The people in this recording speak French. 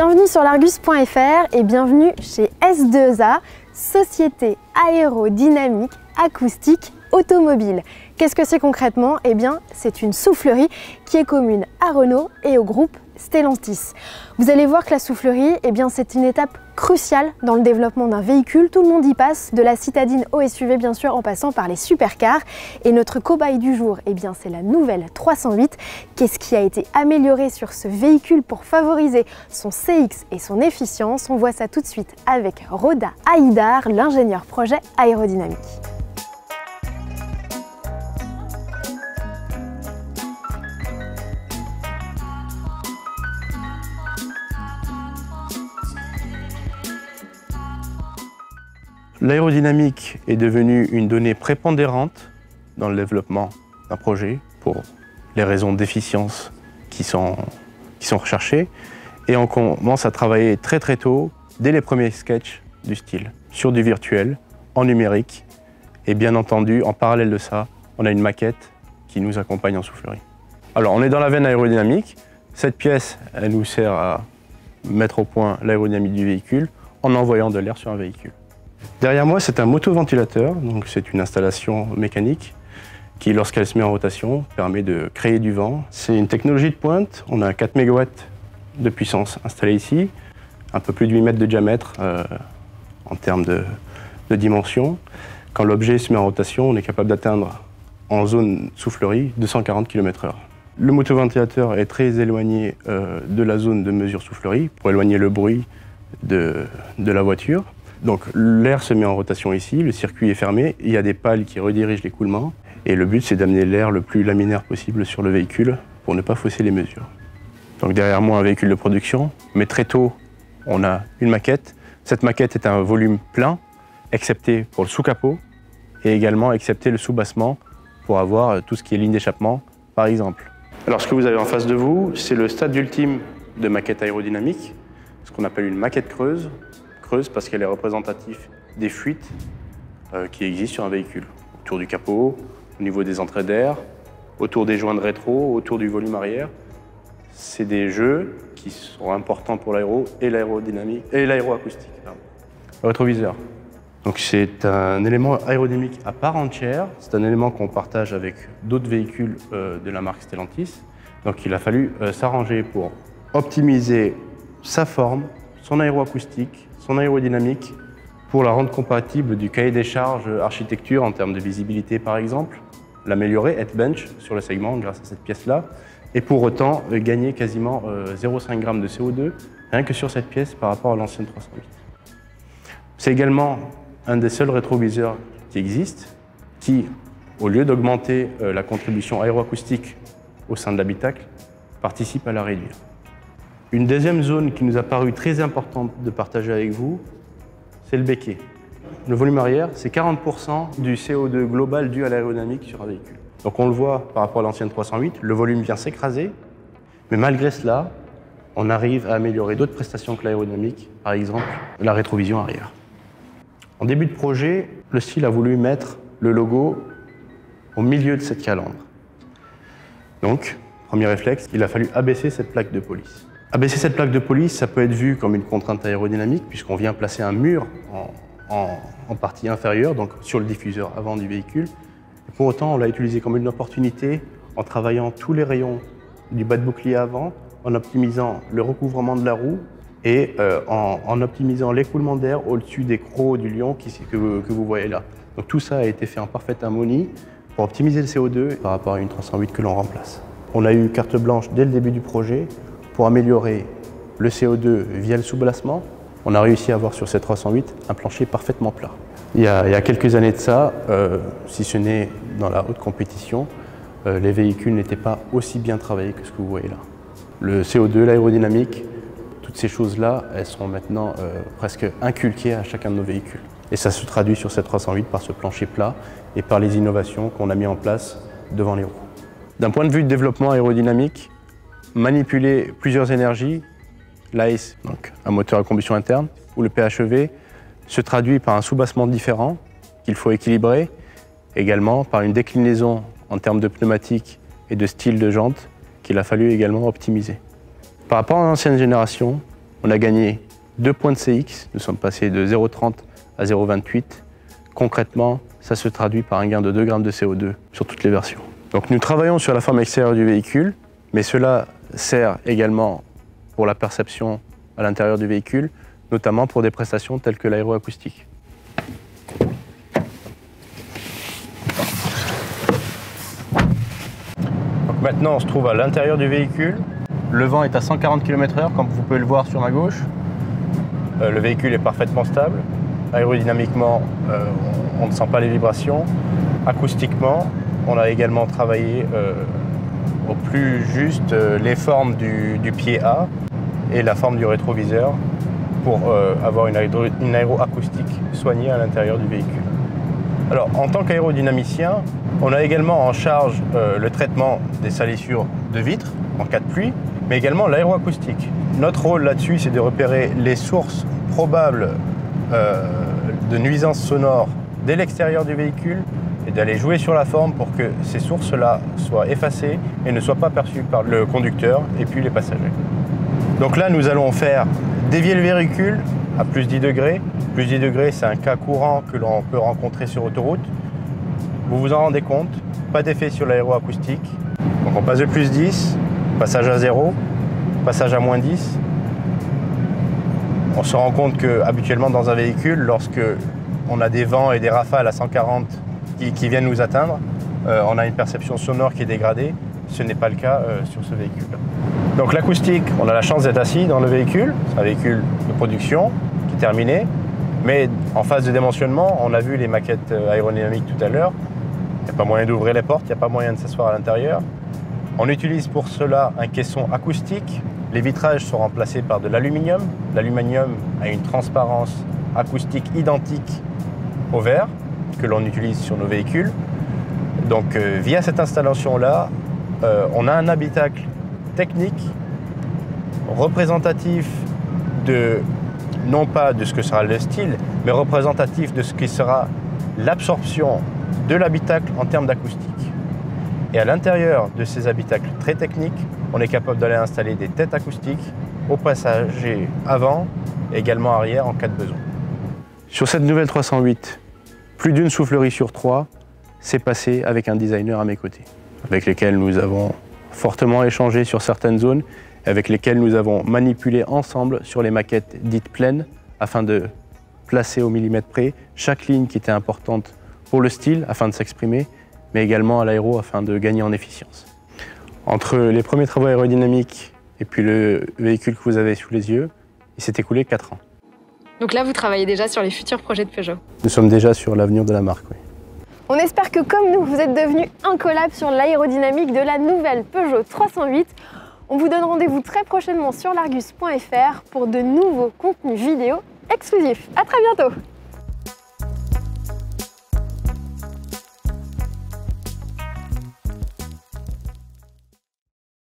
Bienvenue sur l'Argus.fr et bienvenue chez S2A, Société Aérodynamique Acoustique Automobile. Qu'est-ce que c'est concrètement? Eh bien, c'est une soufflerie qui est commune à Renault et au groupe Stellantis. Vous allez voir que la soufflerie, eh bien, c'est une étape cruciale dans le développement d'un véhicule. Tout le monde y passe, de la citadine au SUV bien sûr, en passant par les supercars. Et notre cobaye du jour, eh bien, c'est la nouvelle 308. Qu'est-ce qui a été amélioré sur ce véhicule pour favoriser son CX et son efficience? On voit ça tout de suite avec Roda Haïdar, l'ingénieur projet aérodynamique. L'aérodynamique est devenue une donnée prépondérante dans le développement d'un projet pour les raisons d'efficience qui sont recherchées. Et on commence à travailler très tôt, dès les premiers sketchs du style, sur du virtuel, en numérique. Et bien entendu, en parallèle de ça, on a une maquette qui nous accompagne en soufflerie. Alors, on est dans la veine aérodynamique. Cette pièce, elle nous sert à mettre au point l'aérodynamique du véhicule en envoyant de l'air sur un véhicule. Derrière moi, c'est un motoventilateur, donc c'est une installation mécanique qui, lorsqu'elle se met en rotation, permet de créer du vent. C'est une technologie de pointe, on a 4 MW de puissance installée ici, un peu plus de 8 mètres de diamètre en termes de dimension. Quand l'objet se met en rotation, on est capable d'atteindre en zone soufflerie 240 km/h. Le motoventilateur est très éloigné de la zone de mesure soufflerie pour éloigner le bruit de la voiture. Donc l'air se met en rotation ici, le circuit est fermé, il y a des pales qui redirigent l'écoulement et le but c'est d'amener l'air le plus laminaire possible sur le véhicule pour ne pas fausser les mesures. Donc derrière moi un véhicule de production, mais très tôt on a une maquette. Cette maquette est un volume plein, excepté pour le sous-capot et également excepté le sous-bassement pour avoir tout ce qui est ligne d'échappement par exemple. Alors ce que vous avez en face de vous, c'est le stade ultime de maquette aérodynamique, ce qu'on appelle une maquette creuse. Parce qu'elle est représentative des fuites qui existent sur un véhicule. Autour du capot, au niveau des entrées d'air, autour des joints de rétro, autour du volume arrière. C'est des jeux qui sont importants pour l'aéro et l'aérodynamique et l'aéroacoustique. Le rétroviseur. Donc c'est un élément aérodynamique à part entière. C'est un élément qu'on partage avec d'autres véhicules de la marque Stellantis. Donc il a fallu s'arranger pour optimiser sa forme, son aéroacoustique, son aérodynamique, pour la rendre compatible du cahier des charges architecture en termes de visibilité par exemple, l'améliorer, être bench sur le segment grâce à cette pièce-là, et pour autant gagner quasiment 0,5 g de CO2 rien que sur cette pièce par rapport à l'ancienne 308. C'est également un des seuls rétroviseurs qui existe qui, au lieu d'augmenter la contribution aéroacoustique au sein de l'habitacle, participe à la réduire. Une deuxième zone qui nous a paru très importante de partager avec vous, c'est le béquet. Le volume arrière, c'est 40% du CO2 global dû à l'aérodynamique sur un véhicule. Donc on le voit par rapport à l'ancienne 308, le volume vient s'écraser, mais malgré cela, on arrive à améliorer d'autres prestations que l'aérodynamique, par exemple la rétrovision arrière. En début de projet, le style a voulu mettre le logo au milieu de cette calandre. Donc, premier réflexe, il a fallu abaisser cette plaque de police. Abaisser cette plaque de police, ça peut être vu comme une contrainte aérodynamique puisqu'on vient placer un mur en partie inférieure, donc sur le diffuseur avant du véhicule. Et pour autant, on l'a utilisé comme une opportunité en travaillant tous les rayons du bas de bouclier avant, en optimisant le recouvrement de la roue et en optimisant l'écoulement d'air au-dessus des crocs du lion que vous voyez là. Donc tout ça a été fait en parfaite harmonie pour optimiser le CO2 par rapport à une 308 que l'on remplace. On a eu carte blanche dès le début du projet pour améliorer le CO2 via le sous-bassement. On a réussi à avoir sur cette 308 un plancher parfaitement plat. Il y a quelques années de ça, si ce n'est dans la haute compétition, les véhicules n'étaient pas aussi bien travaillés que ce que vous voyez là. Le CO2, l'aérodynamique, toutes ces choses-là, elles sont maintenant presque inculquées à chacun de nos véhicules. Et ça se traduit sur cette 308 par ce plancher plat et par les innovations qu'on a mis en place devant les roues. D'un point de vue de développement aérodynamique, manipuler plusieurs énergies, l'ACE, donc un moteur à combustion interne, ou le PHEV, se traduit par un sous-bassement différent qu'il faut équilibrer, également par une déclinaison en termes de pneumatiques et de style de jante qu'il a fallu également optimiser. Par rapport à l'ancienne génération, On a gagné 2 points de CX, nous sommes passés de 0,30 à 0,28. Concrètement, ça se traduit par un gain de 2 grammes de CO2 sur toutes les versions. Donc nous travaillons sur la forme extérieure du véhicule, mais cela sert également pour la perception à l'intérieur du véhicule, notamment pour des prestations telles que l'aéroacoustique. Donc maintenant, on se trouve à l'intérieur du véhicule. Le vent est à 140 km/h, comme vous pouvez le voir sur ma gauche. Le véhicule est parfaitement stable. Aérodynamiquement, on ne sent pas les vibrations. Acoustiquement, on a également travaillé au plus juste les formes du pied A et la forme du rétroviseur pour avoir une aéroacoustique soignée à l'intérieur du véhicule. Alors, en tant qu'aérodynamicien, on a également en charge le traitement des salissures de vitres en cas de pluie, mais également l'aéroacoustique. Notre rôle là-dessus, c'est de repérer les sources probables de nuisances sonores dès l'extérieur du véhicule et d'aller jouer sur la forme pour que ces sources-là soient effacées et ne soient pas perçues par le conducteur et puis les passagers. Donc là, nous allons faire dévier le véhicule à plus 10 degrés. Plus 10 degrés, c'est un cas courant que l'on peut rencontrer sur autoroute. Vous vous en rendez compte, pas d'effet sur l'aéroacoustique. Donc on passe de plus 10, passage à 0, passage à moins 10. On se rend compte qu'habituellement dans un véhicule, lorsque on a des vents et des rafales à 140 qui viennent nous atteindre, on a une perception sonore qui est dégradée. Ce n'est pas le cas sur ce véhicule. Donc l'acoustique, on a la chance d'être assis dans le véhicule. C'est un véhicule de production qui est terminé. Mais en phase de démentionnement, on a vu les maquettes aérodynamiques tout à l'heure. Il n'y a pas moyen d'ouvrir les portes, il n'y a pas moyen de s'asseoir à l'intérieur. On utilise pour cela un caisson acoustique. Les vitrages sont remplacés par de l'aluminium. L'aluminium a une transparence acoustique identique au verre que l'on utilise sur nos véhicules. Donc via cette installation-là, on a un habitacle technique représentatif de, non pas de ce que sera le style, mais représentatif de ce qui sera l'absorption de l'habitacle en termes d'acoustique. Et à l'intérieur de ces habitacles très techniques, on est capable d'aller installer des têtes acoustiques aux passagers avant et également arrière en cas de besoin. Sur cette nouvelle 308, plus d'une soufflerie sur 3 s'est passée avec un designer à mes côtés, avec lesquels nous avons fortement échangé sur certaines zones, avec lesquels nous avons manipulé ensemble sur les maquettes dites pleines, afin de placer au millimètre près chaque ligne qui était importante pour le style, afin de s'exprimer, mais également à l'aéro, afin de gagner en efficience. Entre les premiers travaux aérodynamiques et puis le véhicule que vous avez sous les yeux, il s'est écoulé 4 ans. Donc là, vous travaillez déjà sur les futurs projets de Peugeot. Nous sommes déjà sur l'avenir de la marque, oui. On espère que, comme nous, vous êtes devenus incollables sur l'aérodynamique de la nouvelle Peugeot 308. On vous donne rendez-vous très prochainement sur largus.fr pour de nouveaux contenus vidéo exclusifs. À très bientôt!